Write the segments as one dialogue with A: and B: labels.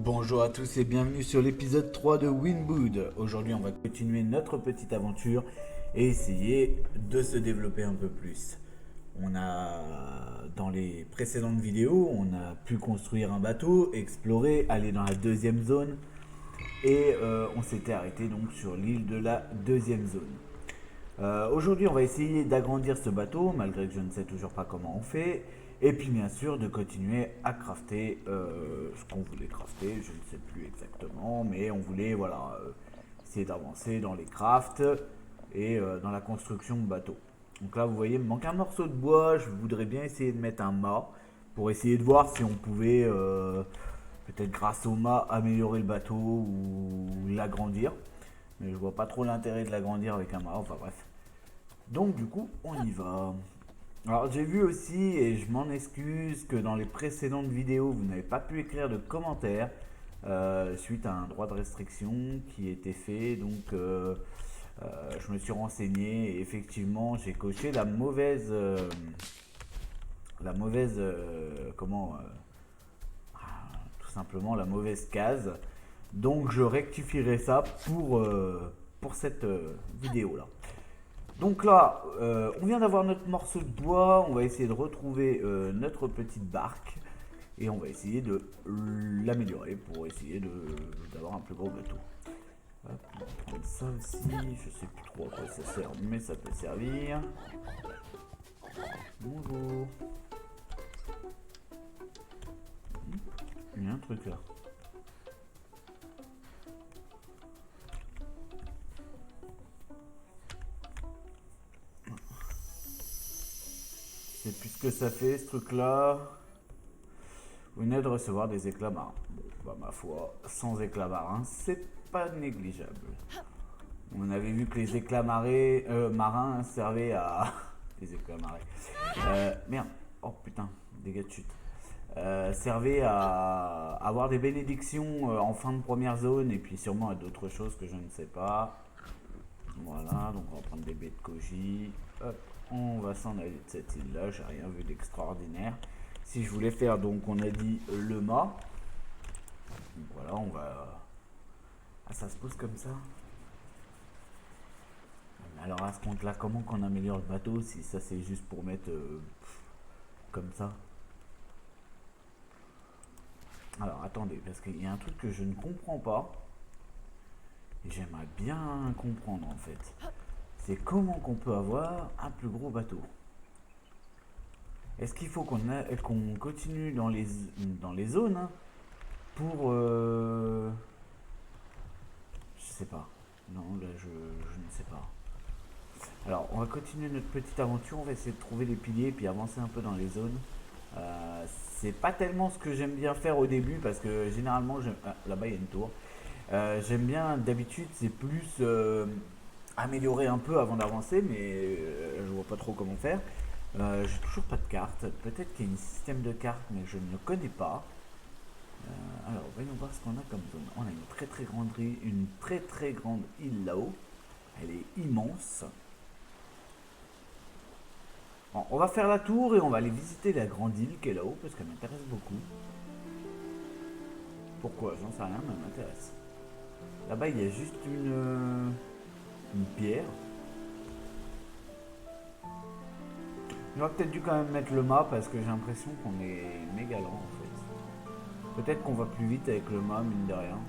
A: Bonjour à tous et bienvenue sur l'épisode 3 de Winwood. Aujourd'hui on va continuer notre petite aventure et essayer de se développer un peu plus. Dans les précédentes vidéos, on a pu construire un bateau, explorer, aller dans la deuxième zone et on s'était arrêté donc sur l'île de la deuxième zone. Aujourd'hui, on va essayer d'agrandir ce bateau, malgré que je ne sais toujours pas comment on fait. Et puis, bien sûr, de continuer à crafter ce qu'on voulait crafter. Je ne sais plus exactement, mais on voulait essayer d'avancer dans les crafts et dans la construction de bateaux. Donc là, vous voyez, il me manque un morceau de bois. Je voudrais bien essayer de mettre un mât pour essayer de voir si on pouvait, peut-être grâce au mât, améliorer le bateau ou l'agrandir. Mais je vois pas trop l'intérêt de l'agrandir avec un mât, enfin bref. Donc du coup, on y va. Alors j'ai vu aussi, et je m'en excuse, que dans les précédentes vidéos, vous n'avez pas pu écrire de commentaires suite à un droit de restriction qui était fait. Donc je me suis renseigné et effectivement j'ai coché tout simplement la mauvaise case. Donc je rectifierai ça pour cette vidéo là. Donc là, on vient d'avoir notre morceau de bois, on va essayer de retrouver notre petite barque et on va essayer de l'améliorer pour essayer d'avoir un plus gros bateau. Hop, on va prendre ça aussi, je sais plus trop à quoi ça sert, mais ça peut servir. Bonjour. Il y a un truc là. Je sais plus ce que ça fait ce truc là. Vous venez de recevoir des éclats marins. Bon, bah ma foi, sans éclats marins, c'est pas négligeable. On avait vu que les marins servaient à... les éclats marins. Merde. Oh putain, dégâts de chute. Servaient à avoir des bénédictions en fin de première zone et puis sûrement à d'autres choses que je ne sais pas. Voilà, donc on va prendre des baies de koji. Hop, on va s'en aller de cette île là, j'ai rien vu d'extraordinaire. Si je voulais faire, donc on a dit le mât. Donc voilà, on va... Ah, ça se pose comme ça. Alors à ce compte là, comment qu'on améliore le bateau si ça c'est juste pour mettre comme ça. Alors attendez, parce qu'il y a un truc que je ne comprends pas. Et j'aimerais bien comprendre en fait. C'est comment qu'on peut avoir un plus gros bateau. Est-ce qu'il faut qu'on continue dans les zones hein, pour... je sais pas. Non, là je ne sais pas. Alors, on va continuer notre petite aventure. On va essayer de trouver les piliers et puis avancer un peu dans les zones. C'est pas tellement ce que j'aime bien faire au début parce que généralement, là-bas il y a une tour. J'aime bien, d'habitude, c'est plus améliorer un peu avant d'avancer, mais je vois pas trop comment faire. J'ai toujours pas de carte. Peut-être qu'il y a un système de cartes, mais je ne le connais pas. Alors, voyons voir ce qu'on a comme zone. On a une très très grande île là-haut. Elle est immense. Bon, on va faire la tour et on va aller visiter la grande île qui est là-haut parce qu'elle m'intéresse beaucoup. Pourquoi? J'en sais rien, mais elle m'intéresse. Là-bas, il y a juste une pierre. J'aurais peut-être dû quand même mettre le mât parce que j'ai l'impression qu'on est méga lent en fait. Peut-être qu'on va plus vite avec le mât, mine de rien.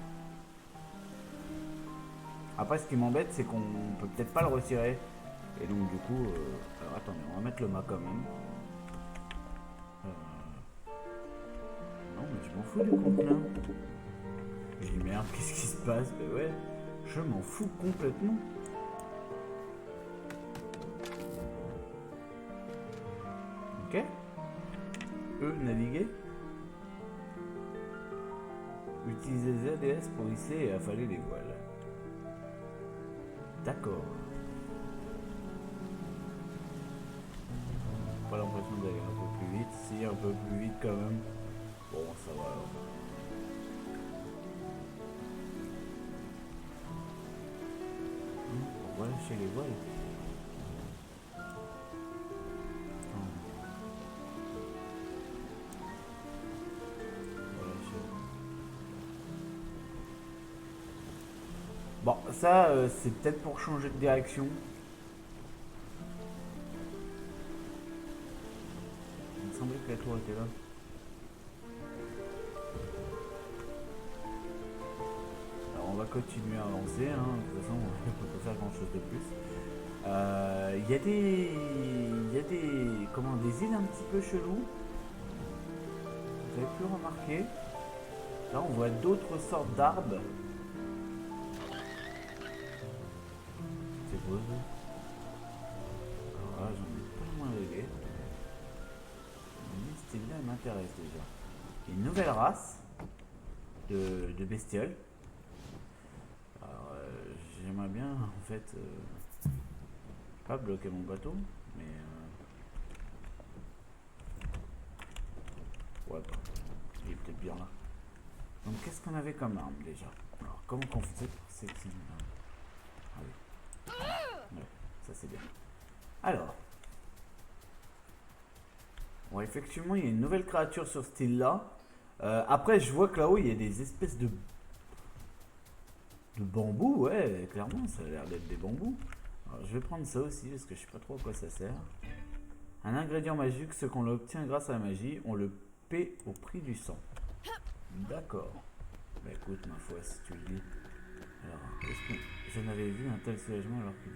A: Après, ce qui m'embête, c'est qu'on peut peut-être pas le retirer. Et donc, du coup, alors attendez, on va mettre le mât quand même. Non, mais je m'en fous du contenant. Je dis merde, qu'est-ce qui se passe? Ouais, je m'en fous complètement. Ok. Naviguer. Utilisez ZDS pour hisser et affaler les voiles. D'accord. Pas l'impression d'aller un peu plus vite. Si, un peu plus vite quand même. Bon, ça va alors. On va lâcher les voiles. ça, c'est peut-être pour changer de direction. Il me semblait que la tour était là. Alors on va continuer à avancer, hein. De toute façon on peut pas faire grand chose de plus. Il y a des... Comment, des îles un petit peu chelous. Vous avez pu remarquer. Là on voit d'autres sortes d'arbres. C'est beau ça. Alors là j'en ai pas le moins rêvé. Cette île là m'intéresse déjà. Il y a une nouvelle race de bestioles. Alors j'aimerais bien en fait pas bloquer mon bateau, mais ouais, il est peut-être bien là. Donc qu'est-ce qu'on avait comme arme déjà? Alors comment qu'on faisait pour sélectionner l'arme? Ah oui. Ouais, ça c'est bien. Alors. Ouais, effectivement, il y a une nouvelle créature sur ce île-là. Après, je vois que là-haut, il y a des espèces de bambous. Ouais, clairement, ça a l'air d'être des bambous. Alors, je vais prendre ça aussi, parce que je sais pas trop à quoi ça sert. Un ingrédient magique, ce qu'on l'obtient grâce à la magie, on le paie au prix du sang. D'accord. Bah écoute, ma foi, si tu le dis. Alors, est-ce que je n'avais vu un tel soulagement alors qu'il...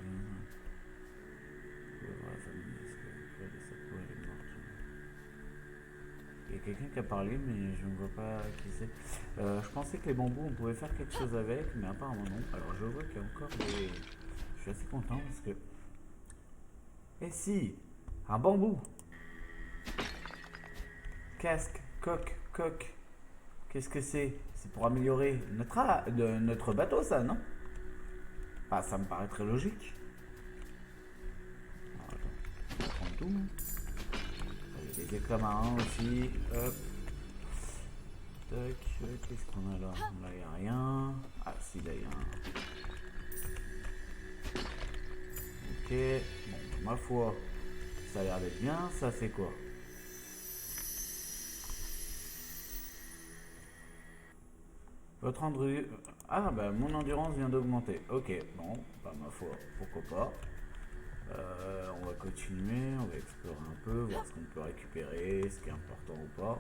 A: Il y a quelqu'un qui a parlé, mais je ne vois pas qui c'est. Je pensais que les bambous, on pouvait faire quelque chose avec, mais apparemment non. Alors je vois qu'il y a encore des... Je suis assez content parce que... Eh si, un bambou. Casque, coque. Qu'est-ce que c'est? C'est pour améliorer notre bateau, ça, non? Ah, ça me paraît très logique. Alors, attends, on va prendre tout. Il y a des éclats marins aussi. Hop. Tac. Qu'est-ce qu'on a là? Là, il n'y a rien. Ah, si, là, il y a un. Ok. Bon, ma foi, ça a l'air d'être bien. Ça, c'est quoi? Votre endurance... Ah, bah, mon endurance vient d'augmenter. Ok, bon, bah, ma foi, pourquoi pas. On va continuer, on va explorer un peu, voir ce qu'on peut récupérer, ce qui est important ou pas.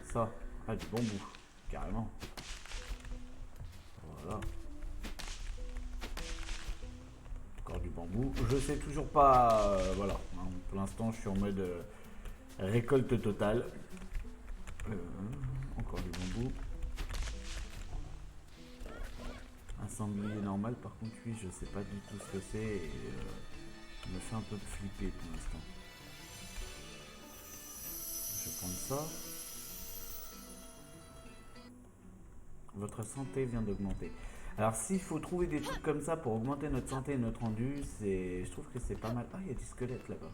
A: Ça, ah, du bambou, carrément. Voilà. Encore du bambou. Je sais toujours pas, voilà. Hein, pour l'instant, je suis en mode récolte totale. Encore du bambou. Un sanglier normal, par contre, lui, je sais pas du tout ce que c'est et il me fait un peu flipper pour l'instant. Je vais prendre ça. Votre santé vient d'augmenter. Alors s'il faut trouver des trucs comme ça pour augmenter notre santé et notre rendu, je trouve que c'est pas mal. Ah, il y a du squelette là-bas.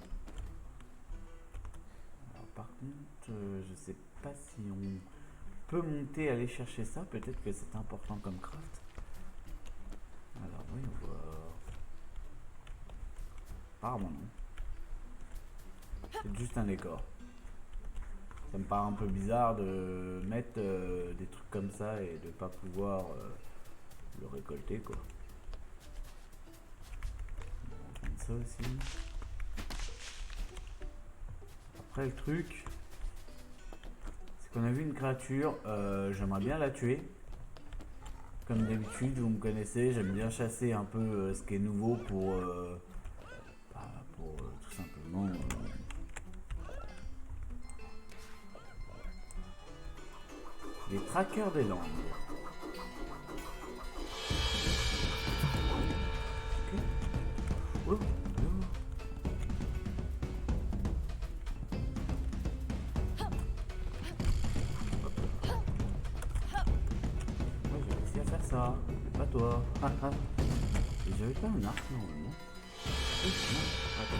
A: Alors par contre, je sais pas si on peut monter, aller chercher ça. Peut-être que c'est important comme craft. Alors oui, on va... Apparemment non. C'est juste un décor. Ça me paraît un peu bizarre de mettre des trucs comme ça et de pas pouvoir le récolter quoi. On va prendre ça aussi. Après le truc, c'est qu'on a vu une créature, j'aimerais bien la tuer. Comme d'habitude, vous me connaissez, j'aime bien chasser un peu ce qui est nouveau pour tout simplement... les trackers des langues. Okay. Oh. Moi j'ai réussi à faire ça, pas toi. J'avais pas un arc normalement. Oh, non. Attends.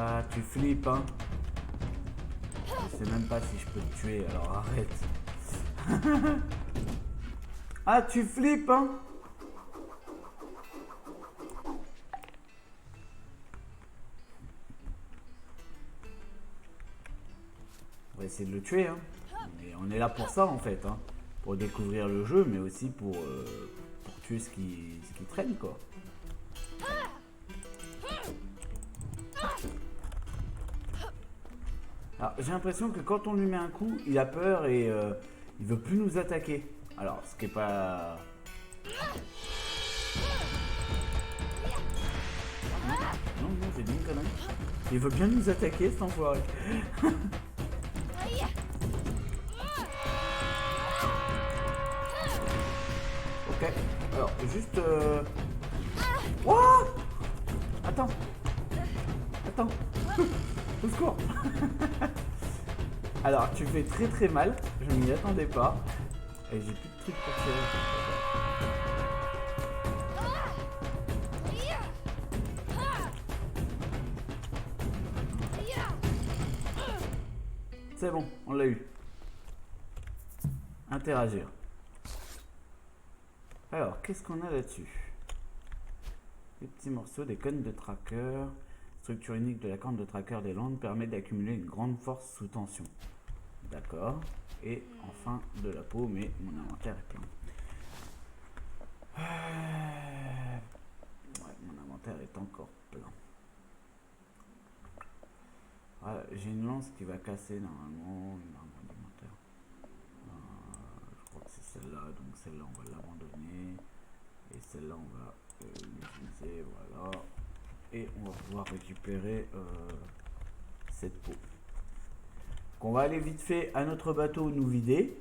A: Ah, tu flippes, hein. Je sais même pas si je peux te tuer, alors arrête. Ah, tu flippes, hein. On va essayer de le tuer, hein. on est là pour ça en fait, hein, pour découvrir le jeu, mais aussi pour tuer ce qui traîne quoi. Alors j'ai l'impression que quand on lui met un coup, il a peur et il veut plus nous attaquer. Alors ce qui est pas... Non, non, j'ai dit une connerie. Il veut bien nous attaquer cet enfoiré. Ok, alors juste... What? Attends. Attends. Au secours. Alors tu fais très très mal, je m'y attendais pas. Et j'ai plus de trucs pour tirer. C'est bon, on l'a eu. Interagir. Alors, qu'est-ce qu'on a là-dessus? Des petits morceaux, des cônes de tracker. Structure unique de la corne de tracker des Landes permet d'accumuler une grande force sous tension. D'accord. Et enfin de la peau, mais mon inventaire est plein. Ouais, mon inventaire est encore plein. Voilà, j'ai une lance qui va casser normalement une arme alimentaire. Je crois que c'est celle-là, donc celle-là on va l'abandonner. Et celle-là on va l'utiliser, voilà. Et on va pouvoir récupérer cette peau. Donc on va aller vite fait à notre bateau nous vider.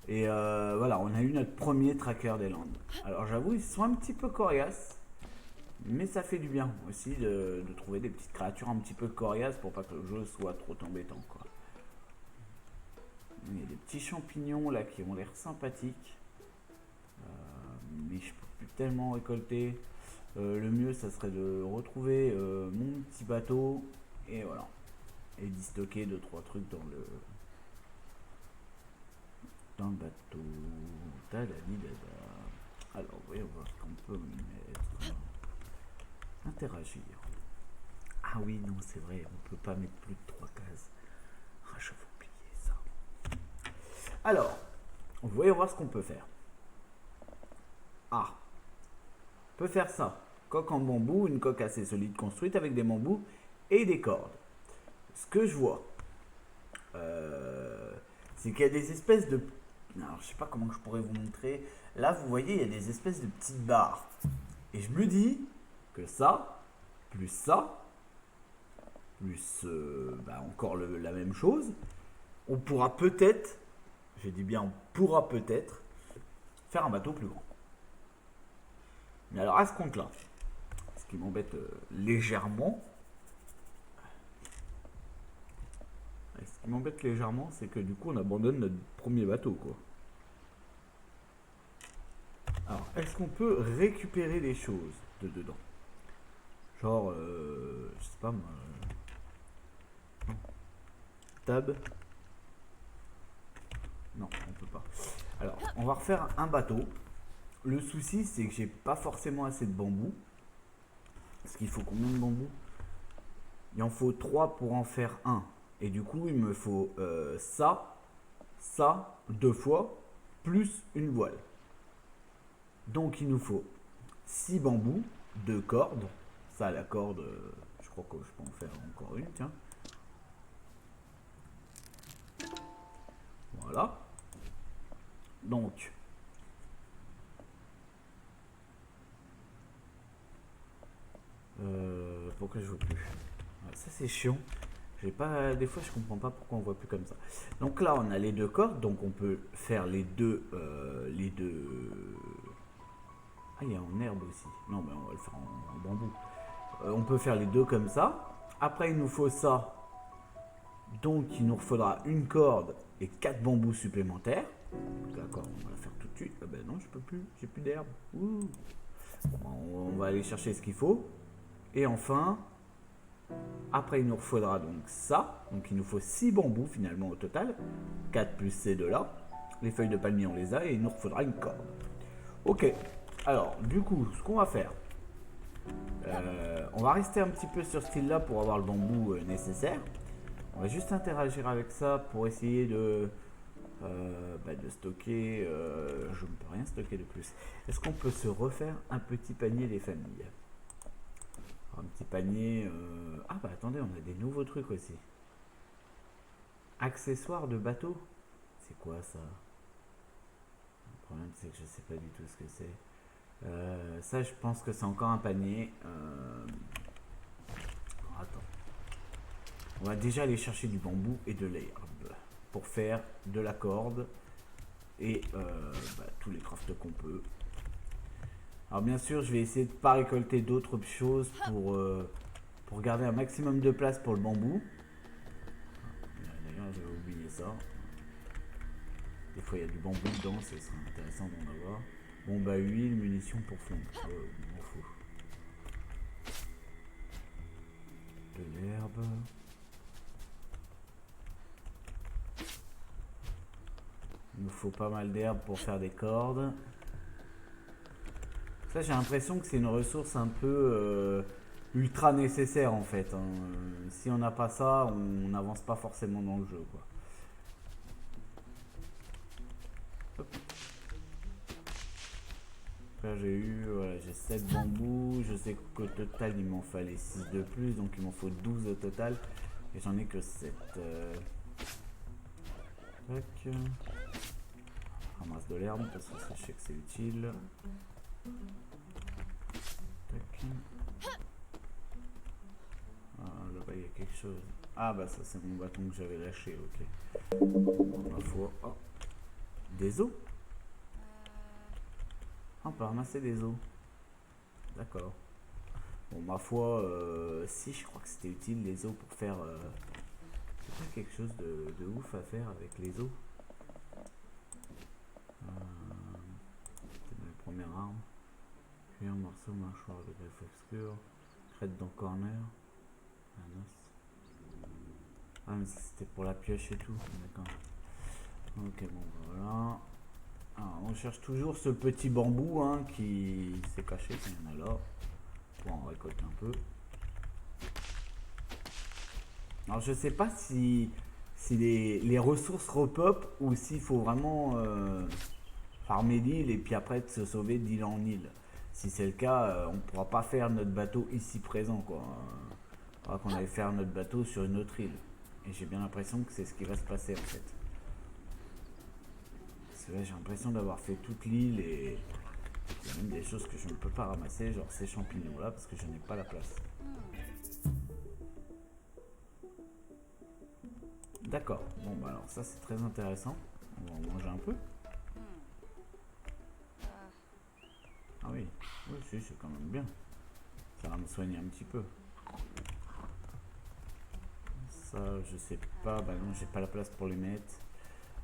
A: Et voilà, on a eu notre premier tracker des Landes. Alors j'avoue, ils sont un petit peu coriaces. Mais ça fait du bien aussi de trouver des petites créatures un petit peu coriaces pour pas que le jeu soit trop embêtant, quoi. Il y a des petits champignons là qui ont l'air sympathiques. Mais je peux plus tellement récolter. Le mieux ça serait de retrouver mon petit bateau. Et voilà. Et d'y stocker 2-3 trucs dans le bateau. Alors voyons voir ce qu'on peut mettre. Interagir. Ah oui, non, c'est vrai, on peut pas mettre plus de 3 cases. Ah, je vais oublier ça. Alors, voyons voir ce qu'on peut faire. Ah, on peut faire ça. Coque en bambou, une coque assez solide construite avec des bambous et des cordes. Ce que je vois, c'est qu'il y a des espèces de... Alors, je sais pas comment je pourrais vous montrer. Là, vous voyez, il y a des espèces de petites barres. Et je me dis que ça, plus encore la même chose, on pourra peut-être, j'ai dit bien on pourra peut-être, faire un bateau plus grand. Mais alors à ce compte-là, ce qui m'embête légèrement, c'est que du coup on abandonne notre premier bateau, quoi. Alors, est-ce qu'on peut récupérer des choses de dedans? Genre, je sais pas moi. Tab. Non, on peut pas. Alors, on va refaire un bateau. Le souci, c'est que j'ai pas forcément assez de bambou. Parce qu'il faut combien de bambou? Il en faut 3 pour en faire un. Et du coup, il me faut ça, 2 fois, plus une voile. Donc, il nous faut 6 bambous, 2 cordes. Ça, la corde, je crois que je peux en faire encore une, tiens. Voilà. Donc, pourquoi je vois plus? Ça, c'est chiant. J'ai pas, des fois, je comprends pas pourquoi on voit plus comme ça. Donc là, on a les 2 cordes, donc on peut faire les deux. Ah, il y a en herbe aussi. Non, mais on va le faire en bambou. On peut faire les 2 comme ça. Après, il nous faut ça. Donc, il nous faudra une corde et 4 bambous supplémentaires. D'accord, on va la faire tout de suite. Ah ben non, je peux plus. J'ai plus d'herbe. Bon, on va aller chercher ce qu'il faut. Et enfin, après, il nous faudra donc ça. Donc, il nous faut 6 bambous finalement au total. 4 plus ces 2 là. Les feuilles de palmier, on les a. Et il nous faudra une corde. Ok. Alors, du coup, ce qu'on va faire, on va rester un petit peu sur ce style-là pour avoir le bambou nécessaire. On va juste interagir avec ça pour essayer de de stocker. Je ne peux rien stocker de plus. Est-ce qu'on peut se refaire un petit panier des familles? Un petit panier. Ah bah attendez, on a des nouveaux trucs aussi. Accessoires de bateau? C'est quoi ça? Le problème c'est que je sais pas du tout ce que c'est. Ça je pense que c'est encore un panier. Attends. On va déjà aller chercher du bambou et de l'herbe pour faire de la corde et tous les crafts qu'on peut. Alors bien sûr, je vais essayer de ne pas récolter d'autres choses pour garder un maximum de place pour le bambou. D'ailleurs, j'avais oublié ça. Des fois, il y a du bambou dedans, ce serait intéressant d'en avoir. Bon, bah, huile, munitions pour flambe. On m'en fout. De l'herbe. Il nous faut pas mal d'herbe pour faire des cordes. Ça, j'ai l'impression que c'est une ressource un peu ultra nécessaire en fait. Hein. Si on n'a pas ça, on n'avance pas forcément dans le jeu, quoi. Hop. Là, j'ai 7 bambous. Je sais qu'au total, il m'en fallait 6 de plus, donc il m'en faut 12 au total. Et j'en ai que 7. Tac. Ramasse de l'herbe parce que ça, je sais que c'est utile. Tac. Ah, là-bas, il y a quelque chose. Ah, bah, ça, c'est mon bâton que j'avais lâché, ok. Ma foi. Oh. Des os? Ah, on peut ramasser des os. D'accord. Bon, ma foi, si, je crois que c'était utile, les os, pour faire... c'est pas quelque chose de ouf à faire avec les os. C'est ma première arme. Puis un morceau, mâchoire de greffe obscur. Crête dans corner. Un os. Ah, mais c'était pour la pioche et tout. D'accord. Ok, bon, voilà. Alors, on cherche toujours ce petit bambou hein, qui s'est caché. Il y en a là. Pour en récolter un peu. Alors, je sais pas si les ressources repop ou s'il faut vraiment farmer l'île et puis après de se sauver d'île en île. Si c'est le cas, on pourra pas faire notre bateau ici présent, quoi. Il faudra qu'on aille faire notre bateau sur une autre île. Et j'ai bien l'impression que c'est ce qui va se passer en fait. Parce que là j'ai l'impression d'avoir fait toute l'île et il y a même des choses que je ne peux pas ramasser, genre ces champignons là, parce que je n'ai pas la place. D'accord, bon bah alors ça c'est très intéressant. On va en manger un peu. Ah oui, oui c'est quand même bien. Ça va me soigner un petit peu. Ça je sais pas, bah non j'ai pas la place pour les mettre.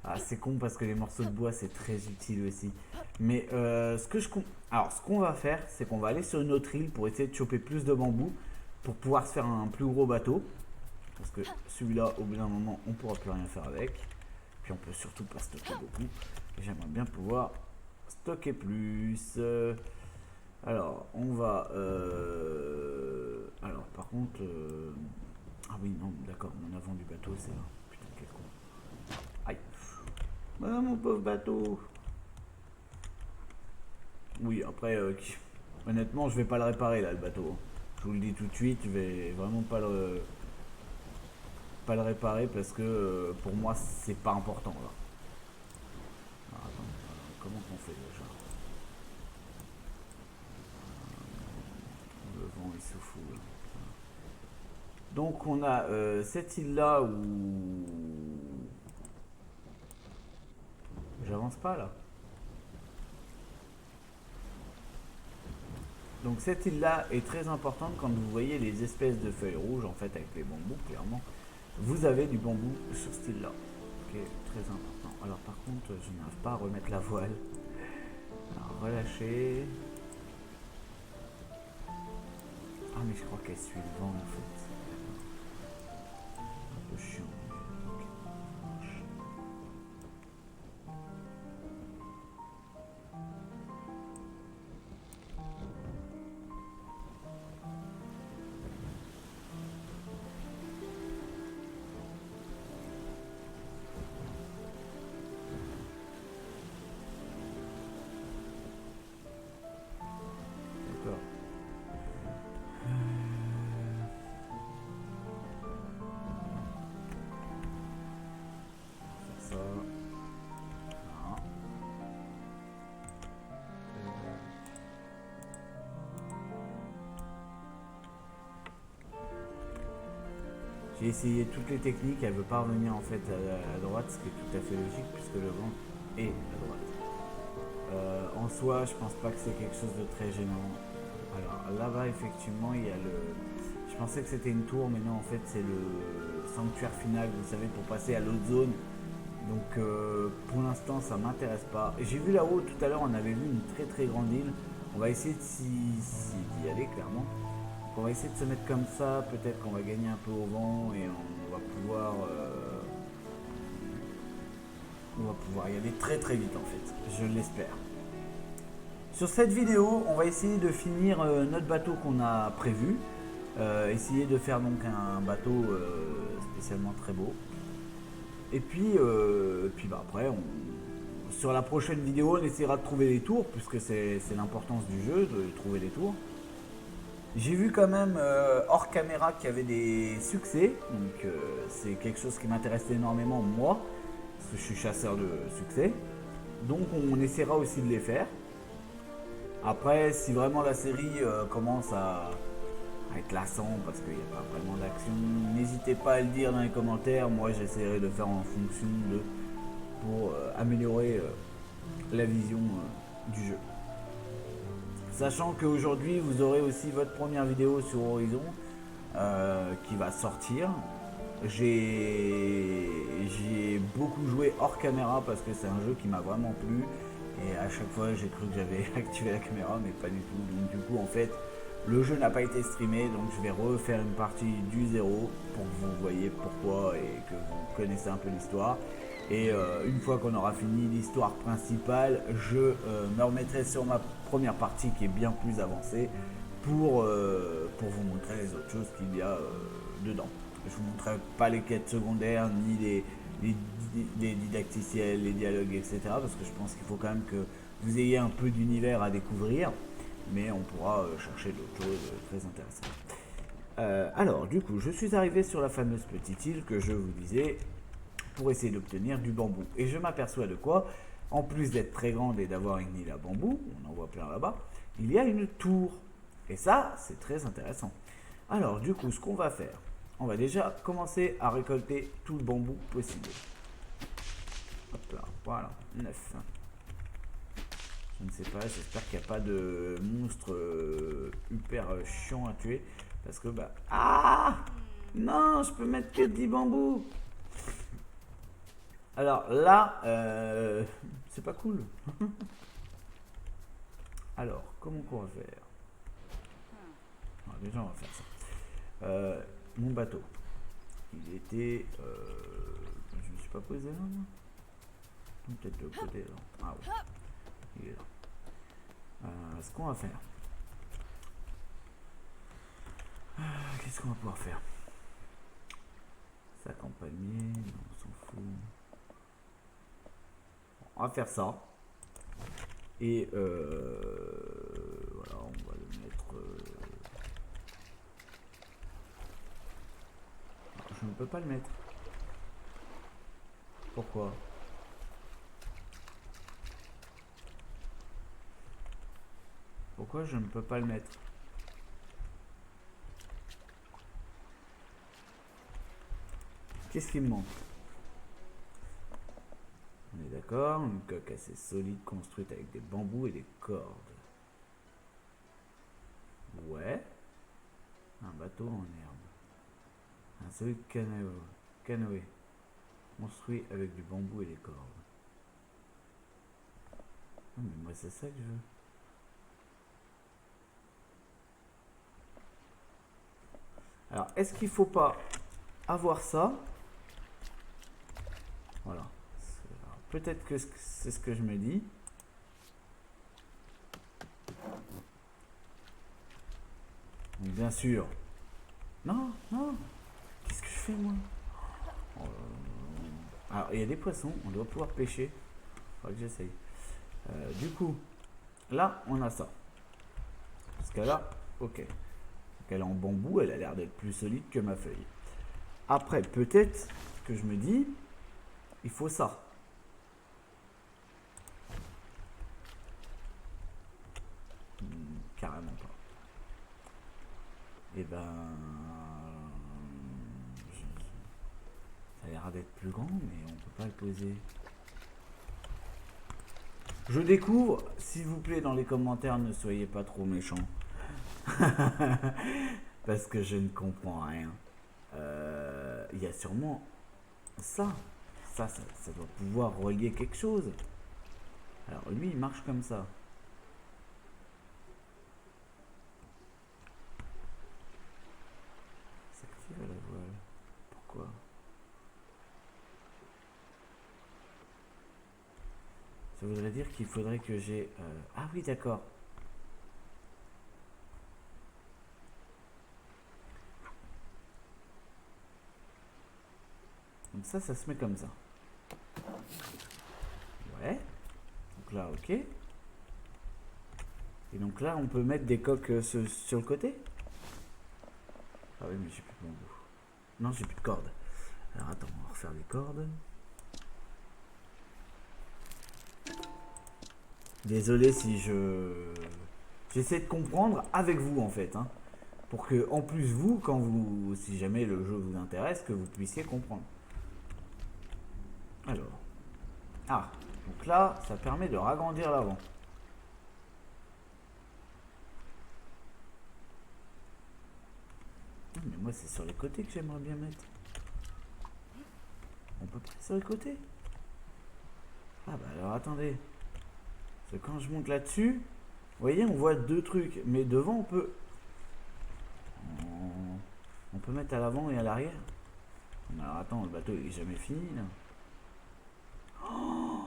A: Ah c'est con parce que les morceaux de bois c'est très utile aussi. Mais ce qu'on va faire c'est qu'on va aller sur une autre île pour essayer de choper plus de bambou pour pouvoir se faire un plus gros bateau. Parce que celui-là au bout d'un moment on pourra plus rien faire avec. Puis on peut surtout pas stocker beaucoup. Et j'aimerais bien pouvoir stocker plus. Alors on va... Alors par contre... Ah oui non d'accord, en avant du bateau c'est là. Putain quel con. Aïe. Ah, mon pauvre bateau. Oui, après, honnêtement, je vais pas le réparer là, le bateau. Je vous le dis tout de suite, je vais vraiment pas le réparer parce que pour moi, c'est pas important là. Alors, attends, comment qu'on fait déjà? Le vent il se fout là. Donc on a cette île là où j'avance pas là. Donc cette île-là est très importante quand vous voyez les espèces de feuilles rouges, en fait, avec les bambous, clairement. Vous avez du bambou sur cette île-là. Ok, très important. Alors par contre, je n'arrive pas à remettre la voile. Alors relâcher. Ah mais je crois qu'elle suit le vent en fait. Un peu chiant. J'ai essayé toutes les techniques, elle veut pas revenir en fait à droite, ce qui est tout à fait logique puisque le vent est à droite. En soi, je pense pas que c'est quelque chose de très gênant. Alors là-bas, effectivement, il y a le. Je pensais que c'était une tour, mais non, en fait, c'est le sanctuaire final, vous savez, pour passer à l'autre zone. Donc pour l'instant, ça m'intéresse pas. J'ai vu là-haut tout à l'heure, on avait vu une très très grande île. On va essayer d'y aller clairement. Donc, on va essayer de se mettre comme ça. Peut-être qu'on va gagner un peu au vent et on va pouvoir y aller très très vite en fait. Je l'espère. Sur cette vidéo, on va essayer de finir notre bateau qu'on a prévu. Essayer de faire donc un bateau spécialement très beau. Et puis bah, après, sur la prochaine vidéo, on essaiera de trouver les tours, puisque c'est l'importance du jeu, de trouver les tours. J'ai vu quand même hors caméra qu'il y avait des succès, donc c'est quelque chose qui m'intéresse énormément moi, parce que je suis chasseur de succès. Donc on essaiera aussi de les faire. Après, si vraiment la série commence à être lassant parce qu'il n'y a pas vraiment d'action, n'hésitez pas à le dire dans les commentaires. Moi, j'essaierai de faire en fonction pour améliorer la vision du jeu. Sachant qu'aujourd'hui, vous aurez aussi votre première vidéo sur Horizon qui va sortir. J'ai beaucoup joué hors caméra parce que c'est un jeu qui m'a vraiment plu. Et à chaque fois, j'ai cru que j'avais activé la caméra, mais pas du tout. Donc du coup, en fait, le jeu n'a pas été streamé, donc je vais refaire une partie du zéro pour que vous voyez pourquoi et que vous connaissez un peu l'histoire. Et une fois qu'on aura fini l'histoire principale, je me remettrai sur ma première partie qui est bien plus avancée pour vous montrer les autres choses qu'il y a dedans. Je vous montrerai pas les quêtes secondaires, ni les didacticiels, les dialogues, etc. Parce que je pense qu'il faut quand même que vous ayez un peu d'univers à découvrir. Mais on pourra chercher d'autres choses très intéressantes. Alors, du coup, je suis arrivé sur la fameuse petite île que je vous disais pour essayer d'obtenir du bambou. Et je m'aperçois de quoi? En plus d'être très grande et d'avoir une île à bambou, on en voit plein là-bas, il y a une tour. Et ça, c'est très intéressant. Alors, du coup, ce qu'on va faire, on va déjà commencer à récolter tout le bambou possible. Hop là, voilà, 9. Je ne sais pas, j'espère qu'il n'y a pas de monstre hyper chiant à tuer. Parce que bah... Ah non, je peux mettre que 10 bambous. Alors là, c'est pas cool. Alors, comment qu'on va faire? Alors, déjà, on va faire ça. Mon bateau. Il était... je ne me suis pas posé là, moi. Peut-être de l'autre côté, là. Ah ouais. Il est là. Ce qu'on va faire. Qu'est-ce qu'on va pouvoir faire? Sac en palmier, non, on s'en fout. On va faire ça. Et voilà, on va le mettre. Alors, je ne peux pas le mettre. Pourquoi? Pourquoi je ne peux pas le mettre? Qu'est-ce qui me manque? On est d'accord, une coque assez solide construite avec des bambous et des cordes. Ouais. Un bateau en herbe. Un solide canoë construit avec du bambou et des cordes. Ah, mais moi c'est ça que je veux. Alors, est-ce qu'il faut pas avoir ça? Voilà. Peut-être que c'est ce que je me dis. Donc, bien sûr. Non, non. Qu'est-ce que je fais moi? Alors, il y a des poissons, on doit pouvoir pêcher. Faudra que j'essaye. Du coup, là, on a ça. Parce que là, ok. Donc, elle est en bambou, elle a l'air d'être plus solide que ma feuille. Après, peut-être que je me dis, il faut ça. Carrément pas. Et ben, l'air d'être plus grand, mais on peut pas le poser. Je découvre, s'il vous plaît, dans les commentaires, ne soyez pas trop méchants. Parce que je ne comprends rien. Il y a sûrement ça. Ça doit pouvoir relier quelque chose. Alors lui, il marche comme ça. S'active à la voile. Pourquoi? Ça voudrait dire qu'il faudrait que j'ai... Ah oui, d'accord. Donc ça se met comme ça. Ouais. Donc là, ok. Et donc là, on peut mettre des coques sur le côté. Ah oui, mais j'ai plus de bambou. Non, j'ai plus de cordes. Alors attends, on va refaire des cordes. Désolé si j'essaie de comprendre avec vous en fait, hein, pour que en plus vous, quand vous, si jamais le jeu vous intéresse, que vous puissiez comprendre. Alors, donc là, ça permet de ragrandir l'avant. Mais moi, c'est sur les côtés que j'aimerais bien mettre. On peut pas sur les côtés? Ah bah alors attendez. Parce que quand je monte là-dessus, vous voyez, on voit deux trucs. Mais devant, on peut... On peut mettre à l'avant et à l'arrière. Alors attends, le bateau il est jamais fini là. Oh,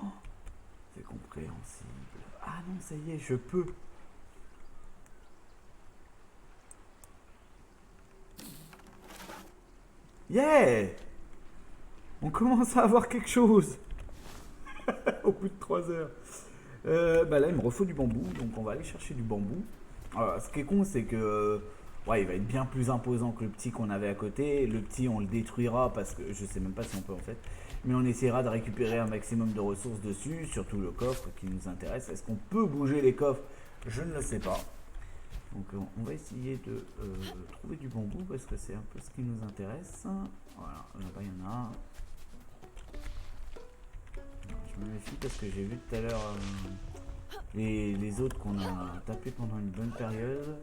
A: c'est compréhensible. Ah non, ça y est, je peux. Yeah! On commence à avoir quelque chose. Au bout de 3 heures. Bah là, il me refaut du bambou, donc on va aller chercher du bambou. Alors, ce qui est con, c'est que ouais, il va être bien plus imposant que le petit qu'on avait à côté. Le petit, on le détruira parce que je sais même pas si on peut en fait. Mais on essaiera de récupérer un maximum de ressources dessus, surtout le coffre qui nous intéresse. Est-ce qu'on peut bouger les coffres? Je ne le sais pas. Donc on va essayer de trouver du bambou parce que c'est un peu ce qui nous intéresse. Voilà, là-bas il y en a un. Je me méfie parce que j'ai vu tout à l'heure les autres qu'on a tapé pendant une bonne période.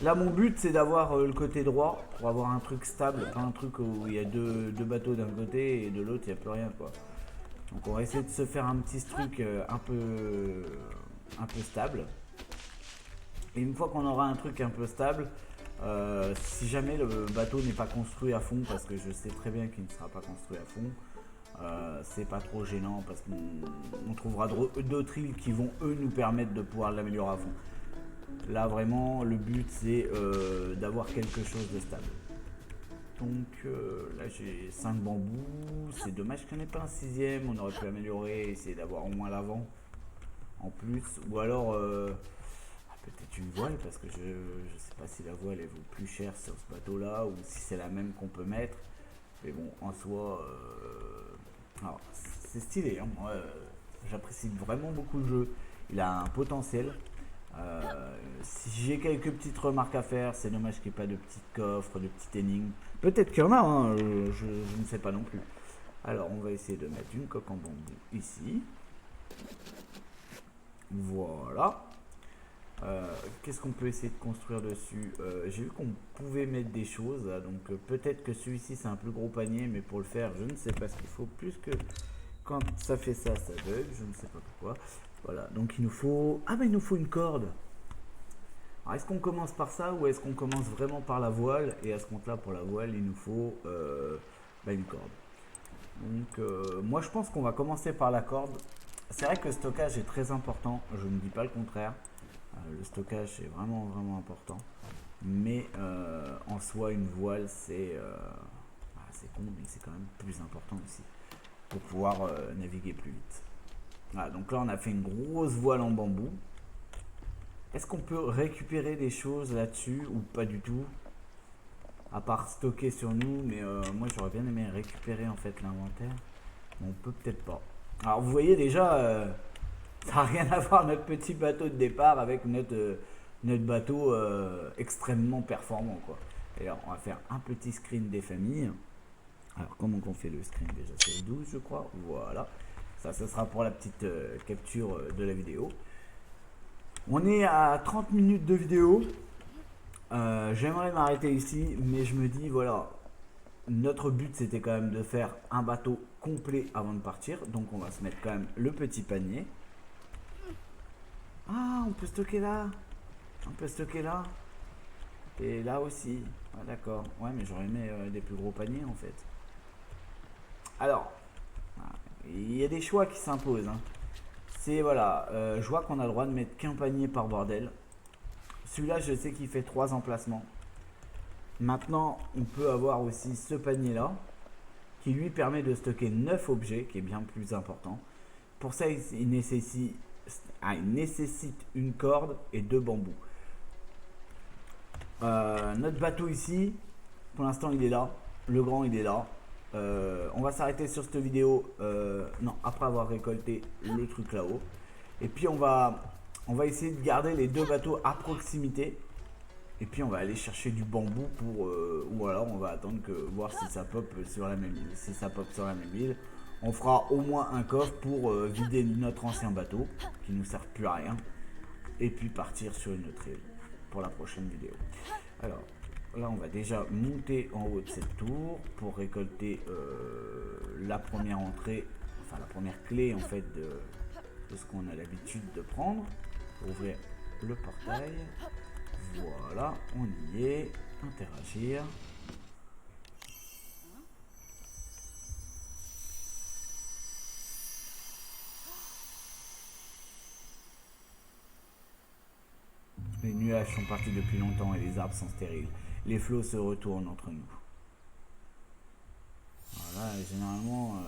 A: Là mon but c'est d'avoir le côté droit pour avoir un truc stable, pas un truc où il y a deux bateaux d'un côté et de l'autre il n'y a plus rien quoi. Donc on va essayer de se faire un petit truc un peu stable. Et une fois qu'on aura un truc un peu stable, si jamais le bateau n'est pas construit à fond, parce que je sais très bien qu'il ne sera pas construit à fond, c'est pas trop gênant parce qu'on trouvera d'autres îles qui vont eux nous permettre de pouvoir l'améliorer à fond. Là vraiment le but c'est d'avoir quelque chose de stable. Donc là j'ai 5 bambous, c'est dommage qu'il n'y en ait pas un 6ème, on aurait pu améliorer, essayer d'avoir au moins l'avant en plus, ou alors peut-être une voile parce que je sais pas si la voile elle vaut plus cher sur ce bateau là ou si c'est la même qu'on peut mettre, mais bon en soi c'est stylé, hein. Moi j'apprécie vraiment beaucoup le jeu, il a un potentiel. Si j'ai quelques petites remarques à faire, c'est dommage qu'il n'y ait pas de petits coffres, de petites énigmes. Peut-être qu'il y en a, hein, je ne sais pas non plus. Alors on va essayer de mettre une coque en bambou ici. Voilà. Qu'est-ce qu'on peut essayer de construire dessus? J'ai vu qu'on pouvait mettre des choses, là, donc peut-être que celui-ci c'est un plus gros panier, mais pour le faire, je ne sais pas ce qu'il faut. Plus que quand ça fait ça, ça bug, je ne sais pas pourquoi. Voilà, donc il nous faut... Ah bah il nous faut une corde. Alors est-ce qu'on commence par ça ou est-ce qu'on commence vraiment par la voile? Et à ce compte-là, pour la voile, il nous faut une corde. Donc moi je pense qu'on va commencer par la corde. C'est vrai que le stockage est très important, je ne dis pas le contraire. Le stockage c'est vraiment important. Mais en soi une voile c'est con, mais c'est quand même plus important aussi. Pour pouvoir naviguer plus vite. Voilà, donc là on a fait une grosse voile en bambou. Est-ce qu'on peut récupérer des choses là-dessus ou pas du tout? À part stocker sur nous, mais moi j'aurais bien aimé récupérer en fait l'inventaire. Mais on peut peut-être pas. Alors vous voyez déjà, ça n'a rien à voir notre petit bateau de départ avec notre bateau extrêmement performant quoi. Et alors, on va faire un petit screen des familles. Alors, comment qu'on fait le screen déjà? C'est le 12, je crois. Voilà. Ça sera pour la petite capture de la vidéo. On est à 30 minutes de vidéo. J'aimerais m'arrêter ici, mais je me dis, voilà, notre but c'était quand même de faire un bateau complet avant de partir. Donc on va se mettre quand même le petit panier. Ah, on peut stocker là. On peut stocker là. Et là aussi. Ah, d'accord. Ouais, mais j'aurais aimé des plus gros paniers en fait. Alors, il y a des choix qui s'imposent. Hein. C'est voilà, je vois qu'on a le droit de mettre qu'un panier par bordel. Celui-là, je sais qu'il fait 3 emplacements. Maintenant, on peut avoir aussi ce panier-là, qui lui permet de stocker 9 objets, qui est bien plus important. Pour ça, il nécessite une corde et 2 bambous. Notre bateau ici, pour l'instant, il est là. Le grand, il est là. On va s'arrêter sur cette vidéo, non, après avoir récolté le truc là-haut. Et puis on va essayer de garder les 2 bateaux à proximité. Et puis on va aller chercher du bambou pour, ou alors on va attendre voir si ça pop sur la même île. Si ça pop sur la même île, on fera au moins un coffre pour vider notre ancien bateau qui nous sert plus à rien. Et puis partir sur une autre île pour la prochaine vidéo. Alors là on va déjà monter en haut de cette tour pour récolter la première entrée, enfin la première clé en fait de ce qu'on a l'habitude de prendre. Ouvrir le portail. Voilà, on y est. Interagir. Les nuages sont partis depuis longtemps et les arbres sont stériles. Les flots se retournent entre nous. Voilà, généralement,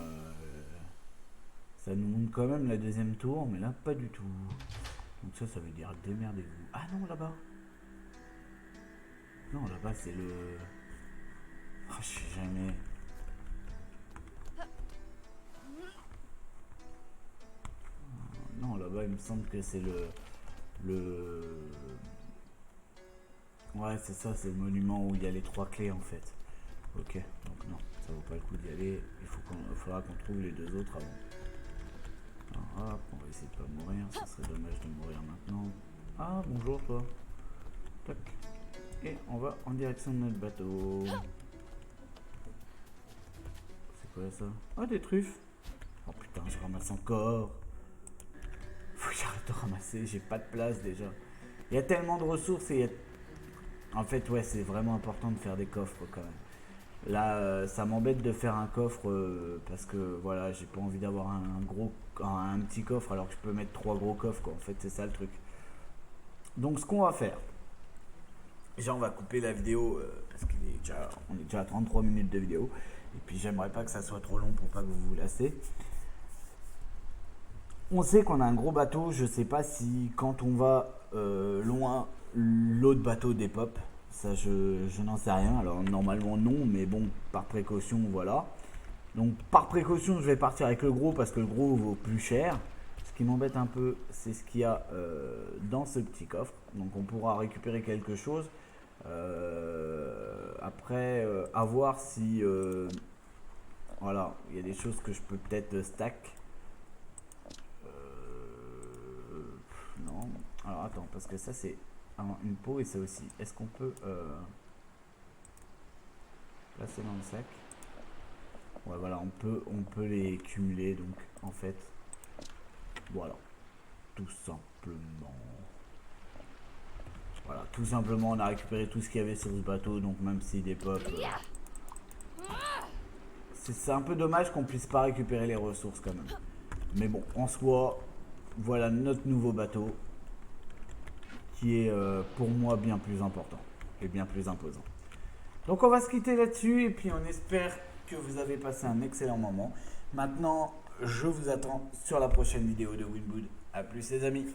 A: ça nous montre quand même la deuxième tour, mais là, pas du tout. Donc ça veut dire démerdez-vous. Ah non, là-bas. Non, là-bas, c'est le... Oh, je sais jamais. Non, là-bas, il me semble que c'est Ouais, c'est ça, c'est le monument où il y a les 3 clés, en fait. Ok, donc non, ça vaut pas le coup d'y aller. Il faudra qu'on trouve les 2 autres avant. Alors, hop, on va essayer de pas mourir. Ça serait dommage de mourir maintenant. Ah, bonjour, toi. Tac. Et on va en direction de notre bateau. C'est quoi ça? Ah, des truffes. Oh putain, je ramasse encore. Faut que j'arrête de ramasser, j'ai pas de place déjà. Il y a tellement de ressources et en fait, ouais, c'est vraiment important de faire des coffres quand même. Là, ça m'embête de faire un coffre parce que voilà, j'ai pas envie d'avoir un petit coffre alors que je peux mettre 3 gros coffres quoi. En fait, c'est ça le truc. Donc, ce qu'on va faire, déjà, on va couper la vidéo parce on est déjà à 33 minutes de vidéo. Et puis, j'aimerais pas que ça soit trop long pour pas que vous vous lassez. On sait qu'on a un gros bateau. Je sais pas si quand on va loin, l'autre bateau dépop. Ça, je n'en sais rien. Alors, normalement, non. Mais bon, par précaution, voilà. Donc, par précaution, je vais partir avec le gros parce que le gros vaut plus cher. Ce qui m'embête un peu, c'est ce qu'il y a dans ce petit coffre. Donc, on pourra récupérer quelque chose. Après, à voir si... voilà, il y a des choses que je peux peut-être stack. Non. Alors, attends, parce que ça, c'est une peau et ça aussi. Est-ce qu'on peut placer dans le sac? Ouais, voilà, on peut les cumuler. Donc, en fait, voilà, tout simplement. Voilà, tout simplement, on a récupéré tout ce qu'il y avait sur ce bateau. Donc, même si des pop, c'est un peu dommage qu'on puisse pas récupérer les ressources quand même. Mais bon, en soi, voilà notre nouveau bateau qui est pour moi bien plus important et bien plus imposant. Donc on va se quitter là-dessus et puis on espère que vous avez passé un excellent moment. Maintenant, je vous attends sur la prochaine vidéo de Winwood. A plus les amis.